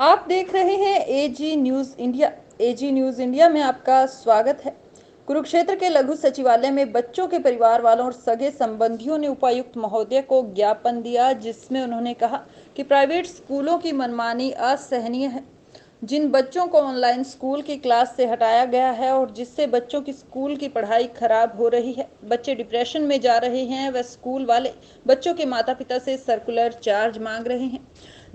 आप देख रहे हैं एजी न्यूज़ इंडिया। एजी न्यूज़ इंडिया में आपका स्वागत है। कुरुक्षेत्र के लघु सचिवालय में बच्चों के परिवार वालों और सगे संबंधियों ने उपायुक्त महोदय को ज्ञापन दिया, जिसमें उन्होंने कहा कि प्राइवेट स्कूलों की मनमानी असहनीय है। जिन बच्चों को ऑनलाइन स्कूल की क्लास से हटाया गया है और जिससे बच्चों की स्कूल की पढ़ाई खराब हो रही है, बच्चे डिप्रेशन में जा रहे हैं, वह स्कूल वाले बच्चों के माता पिता से सर्कुलर चार्ज मांग रहे हैं,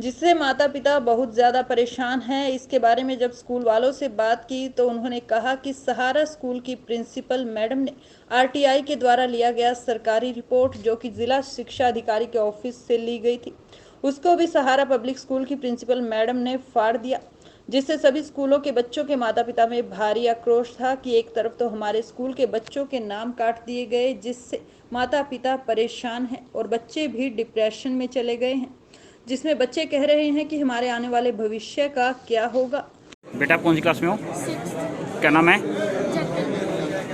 जिससे माता पिता बहुत ज़्यादा परेशान हैं। इसके बारे में जब स्कूल वालों से बात की तो उन्होंने कहा कि सहारा स्कूल की प्रिंसिपल मैडम ने आरटीआई के द्वारा लिया गया सरकारी रिपोर्ट, जो कि जिला शिक्षा अधिकारी के ऑफिस से ली गई थी, उसको भी सहारा पब्लिक स्कूल की प्रिंसिपल मैडम ने फाड़ दिया, जिससे सभी स्कूलों के बच्चों के माता पिता में भारी आक्रोश था कि एक तरफ तो हमारे स्कूल के बच्चों के नाम काट दिए गए, जिससे माता पिता परेशान हैं और बच्चे भी डिप्रेशन में चले गए हैं, जिसमें बच्चे कह रहे हैं कि हमारे आने वाले भविष्य का क्या होगा। बेटा आप कौन सी क्लास में हो? 6th। क्या नाम है?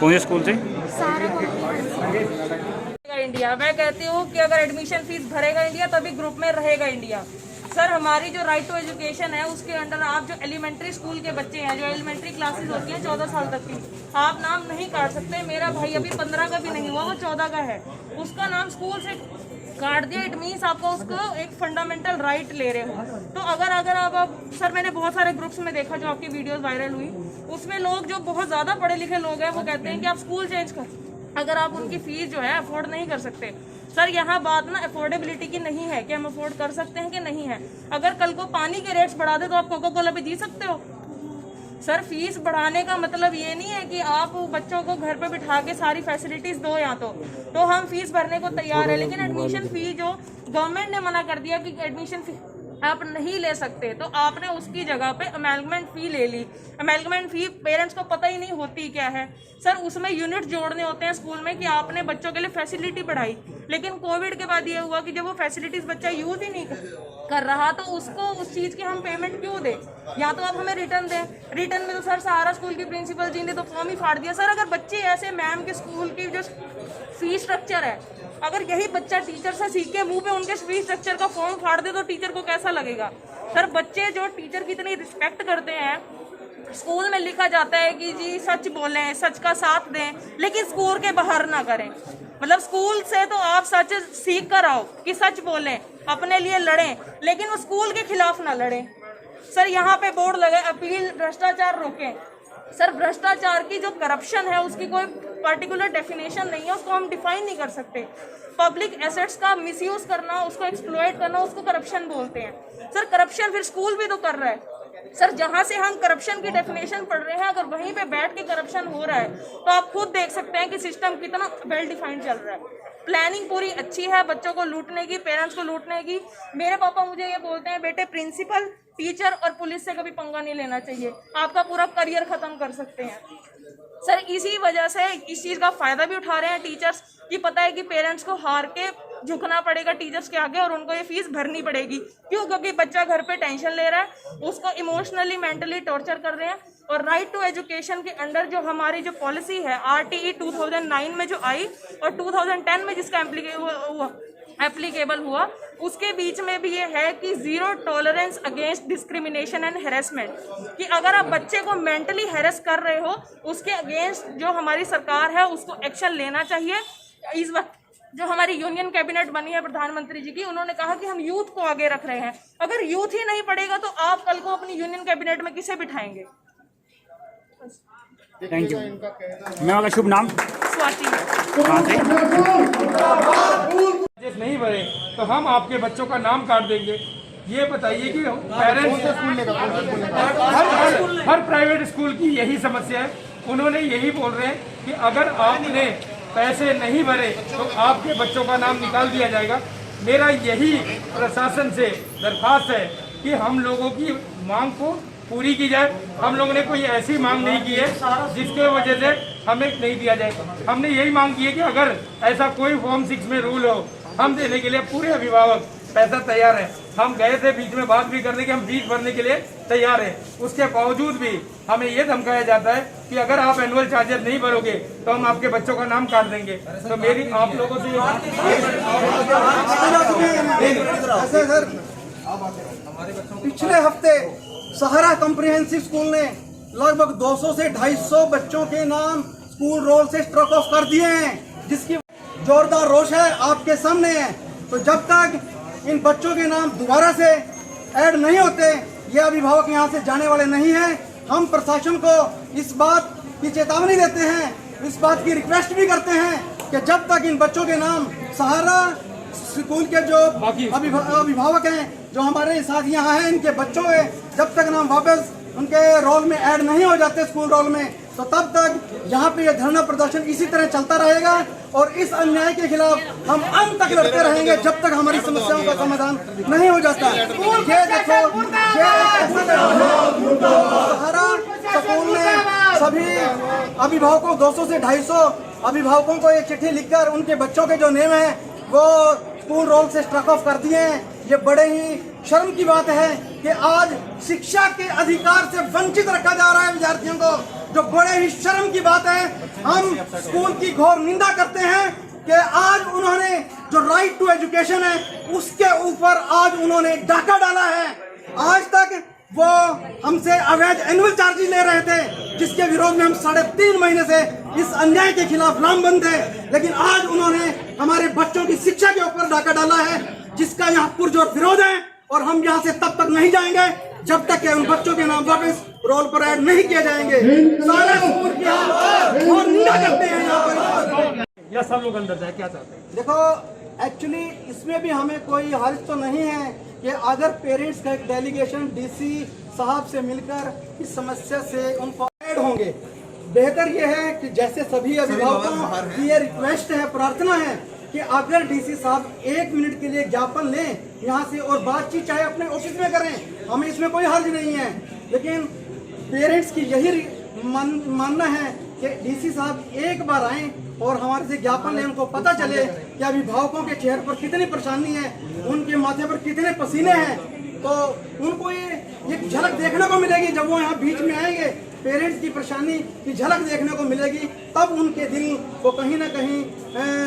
कौन से स्कूल से? इंडिया। मैं कहती हूँ कि अगर एडमिशन फीस भरेगा इंडिया तभी ग्रुप में रहेगा इंडिया। सर, हमारी जो राइट टू एजुकेशन है उसके अंडर आप जो एलिमेंट्री स्कूल के बच्चे हैं, जो एलिमेंट्री क्लासेस होती हैं 14 साल तक की, आप नाम नहीं काट सकते। मेरा भाई अभी 15 का भी नहीं हुआ, वो 14 का है, उसका नाम स्कूल से काट दिया। इट मीन्स आपको उसको एक फंडामेंटल राइट ले रहे हो। तो अगर आप सर, मैंने बहुत सारे ग्रुप्स में देखा जो आपकी वीडियोस वायरल हुई, उसमें लोग जो बहुत ज्यादा पढ़े लिखे लोग हैं वो कहते हैं कि आप स्कूल चेंज कर, अगर आप उनकी फीस जो है अफोर्ड नहीं कर सकते। सर, यहाँ बात ना अफोर्डेबिलिटी की नहीं है कि हम अफोर्ड कर सकते हैं कि नहीं है। अगर कल को पानी के रेट्स बढ़ा दे तो आप कोका कोला पे जी सकते हो? सर, फीस बढ़ाने का मतलब ये नहीं है कि आप बच्चों को घर पे बिठा के सारी फैसिलिटीज दो, या तो हम फीस भरने को तैयार है, लेकिन एडमिशन फी जो गवर्नमेंट ने मना कर दिया कि एडमिशन फी आप नहीं ले सकते, तो आपने उसकी जगह पे अमेलगमेंट फी ले ली। अमेलगमेंट फी पेरेंट्स को पता ही नहीं होती क्या है। सर, उसमें यूनिट जोड़ने होते हैं स्कूल में कि आपने बच्चों के लिए फैसिलिटी बढ़ाई, लेकिन कोविड के बाद ये हुआ कि जब वो फैसिलिटीज बच्चा यूज ही नहीं कर रहा तो उसको उस चीज की हम पेमेंट क्यों दें? या तो आप हमें रिटर्न दें। रिटर्न में तो सर सहारा स्कूल की प्रिंसिपल जी ने तो फॉर्म ही फाड़ दिया। सर, अगर बच्चे ऐसे मैम के स्कूल की जो फी स्ट्रक्चर है, अगर यही बच्चा टीचर से सीख के मुंह पे उनके फीस स्ट्रक्चर का फॉर्म फाड़ दे तो टीचर को कैसा लगेगा? सर, बच्चे जो टीचर की इतनी रिस्पेक्ट करते हैं, स्कूल में लिखा जाता है कि जी सच बोलें, सच का साथ दें, लेकिन स्कूल के बाहर ना करें। मतलब स्कूल से तो आप सच सीख कर आओ कि सच बोलें, अपने लिए लड़ें, लेकिन वो स्कूल के खिलाफ ना लड़ें। सर, यहाँ पे बोर्ड लगे, अपील भ्रष्टाचार रोकें। सर, भ्रष्टाचार की जो करप्शन है उसकी कोई पर्टिकुलर डेफिनेशन नहीं है, उसको हम डिफाइन नहीं कर सकते। पब्लिक एसेट्स का मिसयूज करना, उसको एक्सप्लॉइट करना, उसको करप्शन बोलते हैं। सर, करप्शन फिर स्कूल भी तो कर रहा है। सर, जहां से हम करप्शन की डेफिनेशन पढ़ रहे हैं, अगर वहीं पे बैठ के करप्शन हो रहा है तो आप खुद देख सकते हैं कि सिस्टम कितना वेल डिफाइंड चल रहा है। प्लानिंग पूरी अच्छी है बच्चों को लूटने की, पेरेंट्स को लूटने की। मेरे पापा मुझे ये बोलते हैं, बेटे प्रिंसिपल, टीचर और पुलिस से कभी पंगा नहीं लेना चाहिए, आपका पूरा करियर खत्म कर सकते हैं। सर, इसी वजह से इस चीज का फायदा भी उठा रहे हैं टीचर्स कि पता है कि पेरेंट्स को हार के झुकना पड़ेगा टीचर्स के आगे और उनको ये फीस भरनी पड़ेगी। क्यों? क्योंकि बच्चा घर पे टेंशन ले रहा है, उसको इमोशनली मेंटली टॉर्चर कर रहे हैं। और राइट टू एजुकेशन के अंडर जो हमारी जो पॉलिसी है RTE 2009 में जो आई और 2010 में जिसका एप्लीकेबल हुआ, उसके बीच में भी ये है कि 0 tolerance against discrimination and harassment, कि अगर आप बच्चे को मेंटली हेरेस कर रहे हो उसके अगेंस्ट जो हमारी सरकार है उसको एक्शन लेना चाहिए। इस वक्त जो हमारी यूनियन कैबिनेट बनी है प्रधानमंत्री जी की, उन्होंने कहा कि हम यूथ को आगे रख रहे हैं। अगर यूथ ही नहीं पढ़ेगा तो आप कल को अपनी यूनियन कैबिनेट में किसे बिठाएंगे? Thank you. मैं आपका शुभ नाम? स्वाति। कहाँ से? नहीं भरे तो हम आपके बच्चों का नाम काट देंगे। ये बताइए कि पेरेंट्स हर प्राइवेट स्कूल की यही समस्या है। उन्होंने यही बोल रहे हैं कि अगर आपने पैसे नहीं भरे तो आपके बच्चों का नाम निकाल दिया जाएगा। मेरा यही प्रशासन से दरखास्त है कि हम लोगों की मांग को पूरी की जाए। हम लोगों ने कोई ऐसी मांग नहीं की है जिसके वजह से हमें नहीं दिया जाए। हमने यही मांग की है कि अगर ऐसा कोई फॉर्म 6 में रूल हो, हम देने के लिए पूरे अभिभावक पैसा तैयार है। हम गए थे बीच में बात भी करने की, हम फीस भरने के लिए तैयार है। उसके बावजूद भी हमें ये धमकाया जाता है कि अगर आप एनुअल चार्जेस नहीं भरोगे तो हम आपके बच्चों का नाम काट देंगे। तो मेरी आप लोगों से पिछले हफ्ते सहारा कॉम्प्रिहेंसिव स्कूल ने लगभग 200 से 250 बच्चों के नाम स्कूल रोल से स्ट्रक ऑफ कर दिए हैं, जिसकी जोरदार रोष है आपके सामने है। तो जब तक इन बच्चों के नाम दोबारा से ऐड नहीं होते, ये अभिभावक यहाँ से जाने वाले नहीं हैं। हम प्रशासन को इस बात की चेतावनी देते हैं, इस बात की रिक्वेस्ट भी करते हैं कि जब तक इन बच्चों के नाम सहारा स्कूल के जो अभिभावक हैं, जो हमारे साथ यहाँ हैं, इनके बच्चों के जब तक नाम वापस उनके रोल में ऐड नहीं हो जाते स्कूल रोल में, तो तब तक यहाँ पे ये धरना प्रदर्शन इसी तरह चलता रहेगा और इस अन्याय के खिलाफ हम अंत तक लड़ते रहेंगे जब तक हमारी समस्याओं का समाधान नहीं हो जाता। ये देखो, सहारा स्कूल ने सभी अभिभावकों 200 से 250 अभिभावकों को एक चिट्ठी लिखकर उनके बच्चों के जो नेम है वो स्कूल रोल से स्ट्रक ऑफ कर दिए हैं। ये बड़े ही शर्म की बात है कि आज शिक्षा के अधिकार से वंचित रखा जा रहा है विद्यार्थियों को, जो बड़े ही शर्म की बात है। हम स्कूल की घोर निंदा करते हैं कि आज उन्होंने जो राइट टू एजुकेशन है उसके ऊपर आज उन्होंने डाका डाला है। आज तक वो हमसे अवैध एनुअल चार्जेस ले रहे थे, जिसके विरोध में हम 3.5 महीने से इस अन्याय के खिलाफ लामबंद थे, लेकिन आज उन्होंने हमारे बच्चों की शिक्षा के ऊपर डाका डाला है, जिसका यहाँ पुरजोर विरोध है। और हम यहाँ से तब तक नहीं जाएंगे जब तक कि उन बच्चों के नाम वापस रोल पर ऐड नहीं किए जाएंगे। सारे स्कूल की हम और निंदा करते हैं यहाँ पर। या सब लोग अंदर जाए, क्या चाहते हैं? देखो, एक्चुअली इसमें भी हमें कोई हर्ज तो नहीं है कि अगर पेरेंट्स का एक डेलीगेशन डीसी साहब से मिलकर इस समस्या से उनको ऐड होंगे। बेहतर यह है कि जैसे सभी अभिभावकों की ये रिक्वेस्ट है, प्रार्थना है कि अगर डीसी साहब 1 मिनट के लिए ज्ञापन लें यहाँ से और बातचीत चाहे अपने ऑफिस में करें, हमें इसमें कोई हर्ज नहीं है। लेकिन पेरेंट्स की यही मानना है कि डीसी साहब एक बार आए और हमारे से ज्ञापन लें, उनको पता चले कि अभिभावकों के चेहरे पर कितनी परेशानी है, उनके माथे पर कितने पसीने हैं, तो उनको ये झलक देखने को मिलेगी। जब वो यहाँ बीच में आएंगे, पेरेंट्स की परेशानी की झलक देखने को मिलेगी, तब उनके दिल को कहीं ना कहीं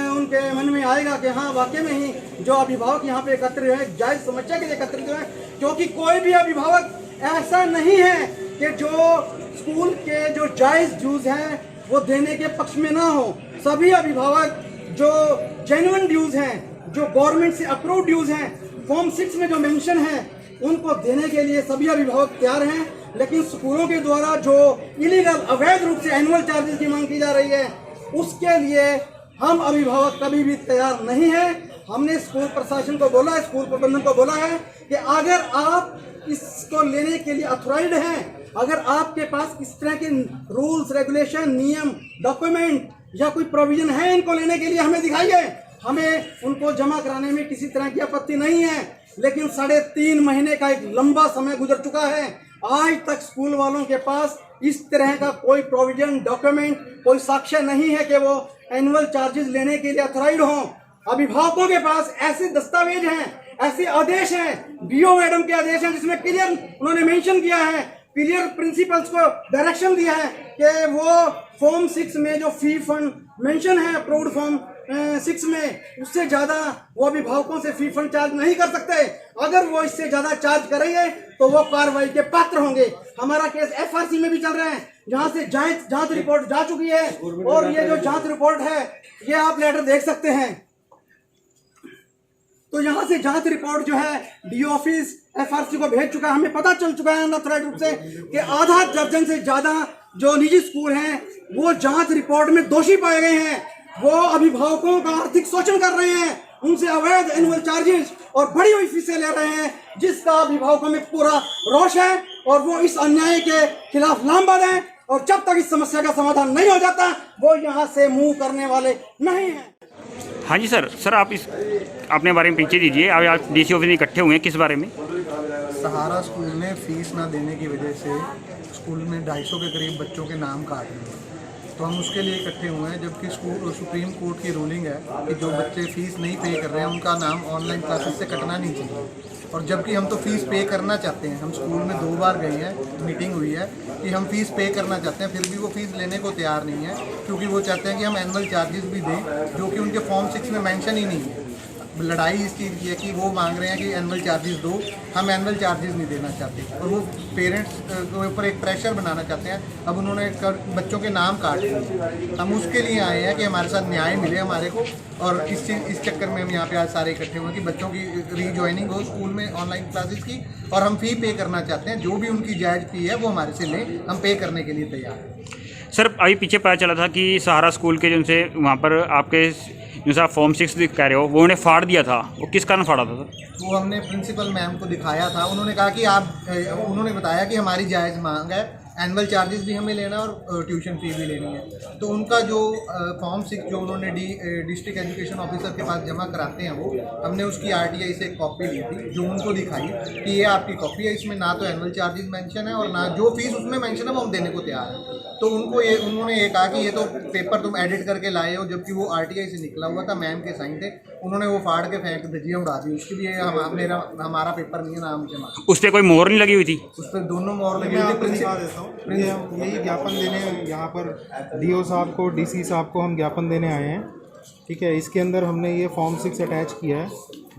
उनके मन में आएगा कि हाँ, वाकई में ही जो अभिभावक यहाँ पे एकत्रित है जायज समस्या के लिए एकत्रित है। क्योंकि कोई भी अभिभावक ऐसा नहीं है कि जो स्कूल के जो जायज ड्यूज हैं वो देने के पक्ष में ना हो। सभी अभिभावक जो जेन्युइन ड्यूज हैं, जो गवर्नमेंट से अप्रूव ड्यूज हैं, फॉर्म 6 में जो मेंशन है, उनको देने के लिए सभी अभिभावक तैयार हैं। लेकिन स्कूलों के द्वारा जो इलीगल अवैध रूप से एनुअल चार्जेस की मांग की जा रही है, उसके लिए हम अभिभावक कभी भी तैयार नहीं है। हमने स्कूल प्रशासन को बोला है, स्कूल प्रबंधन को बोला है कि अगर आप इसको लेने के लिए अथॉराइज्ड हैं, अगर आपके पास इस तरह के रूल्स, रेगुलेशन, नियम, डॉक्यूमेंट या कोई प्रोविजन है इनको लेने के लिए, हमें दिखाइए। हमें उनको जमा कराने में किसी तरह की आपत्ति नहीं है। लेकिन 3.5 महीने का एक लंबा समय गुजर चुका है, आज तक स्कूल वालों के पास इस तरह का कोई प्रोविजन, डॉक्यूमेंट, कोई साक्ष्य नहीं है कि वो एनुअल चार्जेस लेने के लिए अथॉराइज्ड हों। अभिभावकों के पास ऐसे दस्तावेज हैं, ऐसे आदेश हैं, बीओ मैडम के आदेश हैं, जिसमें क्लियर उन्होंने मेंशन किया है, क्लियर प्रिंसिपल्स को डायरेक्शन दिया है कि वो फॉर्म 6 में जो फी फंड मेंशन है, अप्रूव्ड फॉर्म 6 में, उससे ज्यादा वो अभिभावकों से फी फंड चार्ज नहीं कर सकते। अगर वो इससे ज्यादा चार्ज करेंगे तो वो कार्रवाई के पात्र होंगे। हमारा केस एफआरसी में भी चल रहा है, जहां से जांच रिपोर्ट जा चुकी है, और ये जो जांच रिपोर्ट है, ये आप लेटर देख सकते हैं। तो यहाँ से जांच रिपोर्ट जो है डीओ ऑफिस एफआरसी को भेज चुका है। हमें पता चल चुका है अनऑथराइज्ड रूप से कि आधा दर्जन से ज्यादा जो निजी स्कूल हैं वो जांच रिपोर्ट में दोषी पाए गए हैं। वो अभिभावकों का आर्थिक शोषण कर रहे हैं, उनसे अवैध एनुअल चार्जेस और बड़ी हुई फीसें ले रहे हैं, जिसका अभिभावकों में पूरा रोष है और वो इस अन्याय के खिलाफ लामबंद है। और जब तक इस समस्या का समाधान नहीं हो जाता, वो यहाँ से मुंह करने वाले नहीं हैं। हाँ जी सर, आप इस अपने बारे में पीछे दीजिए। अब आप डीसी ऑफिस में इकट्ठे हुए हैं, किस बारे में? सहारा स्कूल ने फीस ना देने की वजह से स्कूल में 250 के करीब बच्चों के नाम काट लिए, तो हम उसके लिए इकट्ठे हुए हैं। जबकि स्कूल सुप्रीम कोर्ट की रूलिंग है कि जो बच्चे फ़ीस नहीं पे कर रहे हैं उनका नाम ऑनलाइन क्लासेस से कटना नहीं चाहिए। और जबकि हम तो फ़ीस पे करना चाहते हैं, हम स्कूल में 2 बार गए हैं, मीटिंग हुई है कि हम फ़ीस पे करना चाहते हैं, फिर भी वो फ़ीस लेने को तैयार नहीं है, क्योंकि वो चाहते हैं कि हम एनुअल चार्जेस भी दें, जो कि उनके फॉर्म 6 में मेंशन ही नहीं है। लड़ाई इस चीज़ की है कि वो मांग रहे हैं कि एनुअल चार्जेस दो, हम एनुअल चार्जेस नहीं देना चाहते और वो पेरेंट्स के ऊपर एक प्रेशर बनाना चाहते हैं। अब उन्होंने बच्चों के नाम काट दिए। हम उसके लिए आए हैं कि हमारे साथ न्याय मिले हमारे को, और इस चक्कर में हम यहाँ पे आज सारे इकट्ठे हुए कि बच्चों की रीजॉइनिंग हो स्कूल में ऑनलाइन क्लासेस की, और हम फ़ी पे करना चाहते हैं। जो भी उनकी जायज़ फ़ी है वो हमारे से लें, हम पे करने के लिए तैयार हैं। सर अभी पीछे पता चला था कि सहारा स्कूल के जिनसे वहाँ पर आपके जैसे आप फॉर्म 6 कह रहे हो वो उन्हें फाड़ दिया था, वो किस कारण फाड़ा था सर? वो हमने प्रिंसिपल मैम को दिखाया था, उन्होंने कहा कि उन्होंने बताया कि हमारी जायज़ मांग है, एनुअल चार्जेस भी हमें लेना और ट्यूशन फ़ी भी लेनी है। तो उनका जो फॉर्म 6 जो उन्होंने डिस्ट्रिक्ट एजुकेशन ऑफिसर के पास जमा कराते हैं, वो हमने उसकी RTI से एक कॉपी ली थी जो उनको दिखाई कि ये आपकी कॉपी है, इसमें ना तो एनुअल चार्जेस मेंशन है और ना जो फीस उसमें मेंशन है वो हम देने को तैयार हैं। तो उन्होंने ये कहा कि ये तो पेपर तुम एडिट करके लाए हो, जबकि वो RTI से निकला हुआ था, मैम के साइन थे, उन्होंने वो फाड़ के फेंक धजिया उड़ा दी। उसके लिए हमारा पेपर नहीं है, नाम जमा। उस पर कोई मोहर नहीं लगी हुई थी? उस पर दोनों मोहर लगी हुई थी। यही ज्ञापन देने यहाँ पर DO साहब को, DC साहब को हम ज्ञापन देने आए हैं। ठीक है, इसके अंदर हमने ये फॉर्म 6 अटैच किया है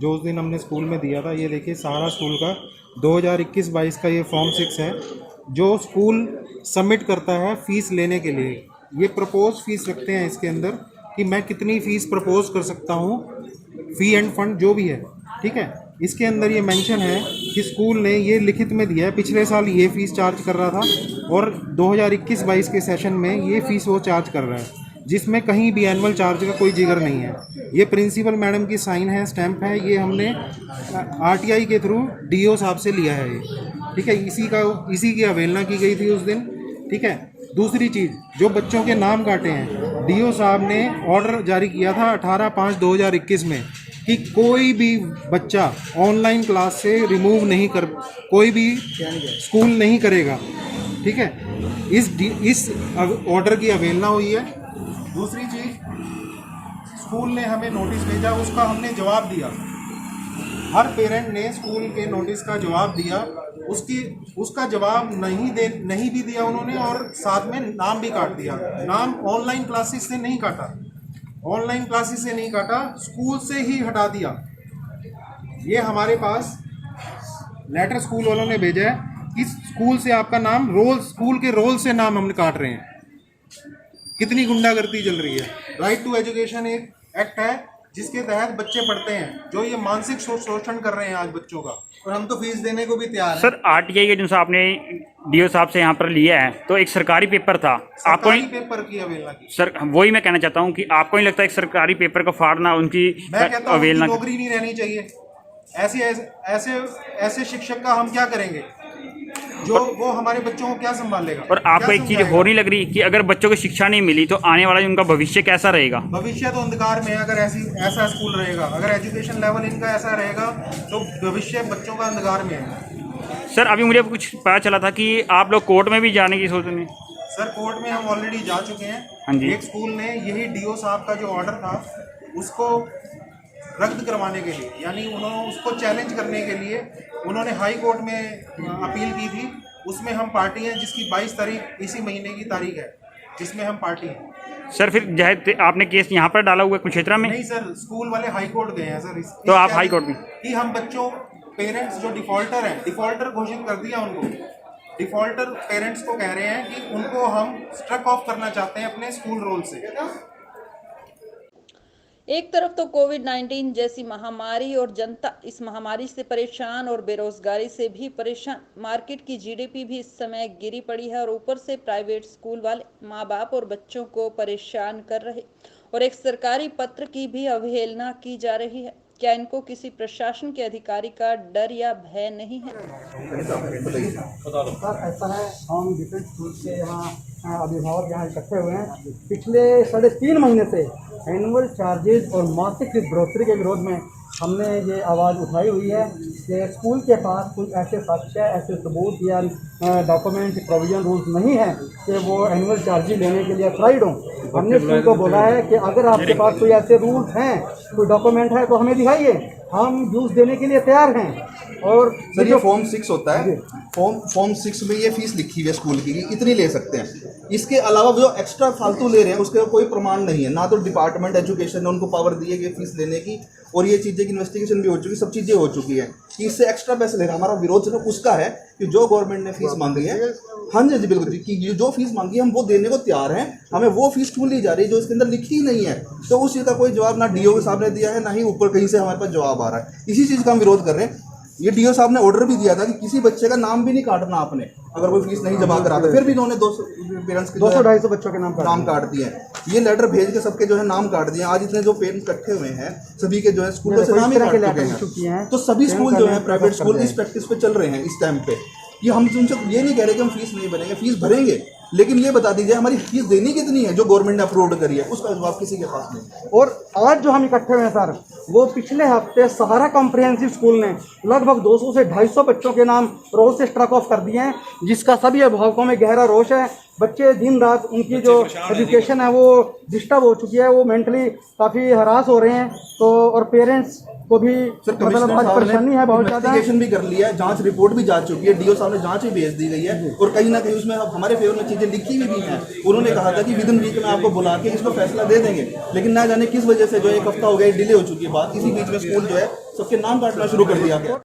जो उस दिन हमने स्कूल में दिया था। ये देखिए सहारा स्कूल का 2021-22 का ये फॉर्म 6 है जो स्कूल सबमिट करता है फ़ीस लेने के लिए। ये प्रपोज फ़ीस रखते हैं इसके अंदर कि मैं कितनी फ़ीस प्रपोज कर सकता हूँ, फ़ी एंड फंड जो भी है। ठीक है, इसके अंदर ये मेंशन है कि स्कूल ने ये लिखित में दिया है, पिछले साल ये फ़ीस चार्ज कर रहा था और 2021-22 के सेशन में ये फ़ीस वो चार्ज कर रहा है, जिसमें कहीं भी एनुअल चार्ज का कोई जिक्र नहीं है। ये प्रिंसिपल मैडम की साइन है, स्टैंप है, ये हमने RTI के थ्रू DO साहब से लिया है ये। ठीक है, इसी की अवहेलना की गई थी उस दिन। ठीक है, दूसरी चीज़, जो बच्चों के नाम काटे हैं, DO साहब ने ऑर्डर जारी किया था 18/5/2021 में कि कोई भी बच्चा ऑनलाइन क्लास से रिमूव नहीं कर, कोई भी स्कूल नहीं करेगा। ठीक है, इस ऑर्डर की अवहेलना हुई है। दूसरी चीज़, स्कूल ने हमें नोटिस भेजा, उसका हमने जवाब दिया। हर पेरेंट ने स्कूल के नोटिस का जवाब दिया, उसका जवाब नहीं भी दिया उन्होंने, और साथ में नाम भी काट दिया। नाम ऑनलाइन क्लासेस से नहीं काटा, ऑनलाइन क्लासेस से नहीं काटा, स्कूल से ही हटा दिया। ये हमारे पास लेटर स्कूल वालों ने भेजा है कि स्कूल से आपका नाम स्कूल के रोल से नाम हम काट रहे हैं। कितनी गुंडागर्दी चल रही है। राइट टू एजुकेशन एक एक्ट है जिसके तहत बच्चे पढ़ते हैं, जो ये मानसिक शोषण कर रहे हैं आज बच्चों का, और हम तो फीस देने को भी तैयार हैं। सर RTI के जिनसे आपने DO साहब से यहाँ पर लिया है, तो एक सरकारी पेपर था, आपको नहीं पेपर की अवहेलना की? सर वही मैं कहना चाहता हूँ कि आपको नहीं लगता एक सरकारी पेपर को फाड़ना उनकी मैं कहता हूँ अवहेलना? नौकरी नहीं रहनी चाहिए। ऐसे शिक्षक का हम क्या करेंगे, जो वो हमारे बच्चों को क्या संभालेगा? और आपको एक चीज़ हो नहीं लग रही कि अगर बच्चों को शिक्षा नहीं मिली तो आने वाला उनका भविष्य कैसा रहेगा? भविष्य तो अंधकार में है अगर ऐसा स्कूल रहेगा। अगर एजुकेशन लेवल इनका ऐसा रहेगा तो भविष्य बच्चों का अंधकार में है। सर अभी मुझे कुछ पता चला था कि आप लोग कोर्ट में भी जाने की सोच रहे हैं? सर कोर्ट में हम ऑलरेडी जा चुके हैं। हाँ जी। एक स्कूल ने यही DO साहब का जो ऑर्डर था उसको रद्द करवाने के लिए, यानी उन्होंने उसको चैलेंज करने के लिए उन्होंने हाई कोर्ट में अपील की थी। उसमें हम पार्टी हैं, जिसकी 22 तारीख इसी महीने की तारीख है, जिसमें हम पार्टी हैं। सर फिर जाहिर आपने केस यहाँ पर डाला हुआ है कुरुक्षेत्र में? नहीं सर, स्कूल वाले हाई कोर्ट गए हैं सर। तो आप हाई कोर्ट में कि हम बच्चों पेरेंट्स जो डिफॉल्टर हैं, डिफॉल्टर घोषित कर दिया उनको। डिफॉल्टर पेरेंट्स को कह रहे हैं कि उनको हम स्ट्रक ऑफ करना चाहते हैं अपने स्कूल रोल से। एक तरफ तो कोविड-19 जैसी महामारी और जनता इस महामारी से परेशान और बेरोजगारी से भी परेशान, मार्केट की GDP भी इस समय गिरी पड़ी है और ऊपर से प्राइवेट स्कूल वाले माँ बाप और बच्चों को परेशान कर रहे और एक सरकारी पत्र की भी अवहेलना की जा रही है। क्या इनको किसी प्रशासन के अधिकारी का डर या भय नहीं है? सर ऐसा है, हम डिफरेंट स्कूल से यहाँ अभिभावक यहाँ इकट्ठे हुए हैं। पिछले 3.5 महीने से एनुअल चार्जेज और मासिक फीस बढ़ोतरी के विरोध में हमने ये आवाज़ उठाई हुई है कि स्कूल के पास कुछ ऐसे साक्ष्य, ऐसे सबूत या डॉक्यूमेंट प्रोविजन रूल्स नहीं है कि वो एनुअल चार्जेज लेने के लिए अप्लाइड हों। हमने स्कूल को बोला है कि अगर आपके पास कोई ऐसे रूल्स हैं, कोई डॉक्यूमेंट है तो हमें दिखाइए, हम यूज़ देने के लिए तैयार हैं। और सर ये फॉर्म 6 होता है, फॉर्म 6 में ये फीस लिखी हुई है स्कूल की कि इतनी ले सकते हैं। इसके अलावा जो एक्स्ट्रा फालतू ले रहे हैं उसका कोई प्रमाण नहीं है, ना तो डिपार्टमेंट एजुकेशन ने उनको पावर दी है कि फीस लेने की, और ये चीज़ें की इन्वेस्टिगेशन भी हो चुकी, सब चीज़ें हो चुकी है कि इससे एक्स्ट्रा पैसे ले रहा है। हमारा विरोध सिर्फ उसका है कि जो गवर्नमेंट ने फीस मांगी है, हाँ जी बिल्कुल जी, कि जो फीस मांगी है हम वो देने को तैयार हैं, हमें वो फीस क्यों ली जा रही है जो इसके अंदर लिखी ही नहीं है। तो उस चीज़ का कोई जवाब ना डीओ साहब ने दिया है, ना ही ऊपर कहीं से हमारे पास जवाब आ रहा है। इसी चीज़ का हम विरोध कर रहे हैं। ये डीओ साहब ने ऑर्डर भी दिया था कि किसी बच्चे का नाम भी नहीं काटना आपने, अगर कोई फीस नहीं जमा कराता। फिर भी इन्होंने 200 पेरेंट्स के 200-250 बच्चों के नाम काट दिए हैं। ये लेटर भेज के सबके जो है नाम काट दिए। आज इतने जो पेरेंट्स इकट्ठे हुए हैं सभी के जो है स्कूलों से नाम ही काट चुके हैं। तो सभी स्कूल जो है प्राइवेट स्कूल इस प्रैक्टिस पे चल रहे हैं इस टाइम पे। ये हम उनसे ये नहीं कह रहे कि हम फीस नहीं भरेंगे, फीस भरेंगे, लेकिन ये बता दीजिए हमारी फीस देनी कितनी है जो गवर्नमेंट ने अप्रूव करी है, उसका जवाब किसी के पास नहीं। और आज जो हम इकट्ठे हुए हैं सर, वो पिछले हफ्ते सहारा कॉम्प्रिहेंसिव स्कूल ने लगभग 200 से 250 बच्चों के नाम रोल से स्ट्रक ऑफ कर दिए हैं, जिसका सभी अभिभावकों में गहरा रोष है। बच्चे दिन रात उनकी जो एजुकेशन है वो डिस्टर्ब हो चुकी है, वो मेंटली काफ़ी हरास हो रहे हैं। तो और पेरेंट्स को भी मतलब आज परेशानी है बहुत ज़्यादा। इन्वेस्टिगेशन भी कर लिया है, जांच रिपोर्ट भी जा चुकी है, डीओ साहब ने जांच भी भेज दी गई है, और कहीं ना कहीं उसमें हमारे फेवर में चीज़ें लिखी हुई भी हैं। उन्होंने कहा था कि विद इन वीक में आपको बुला के इसको फैसला दे देंगे, लेकिन ना जाने किस वजह से जो एक हफ्ता हो गया डिले हो चुकी है बात। इसी बीच में स्कूल जो है सबके नाम काटना शुरू कर दिया गया।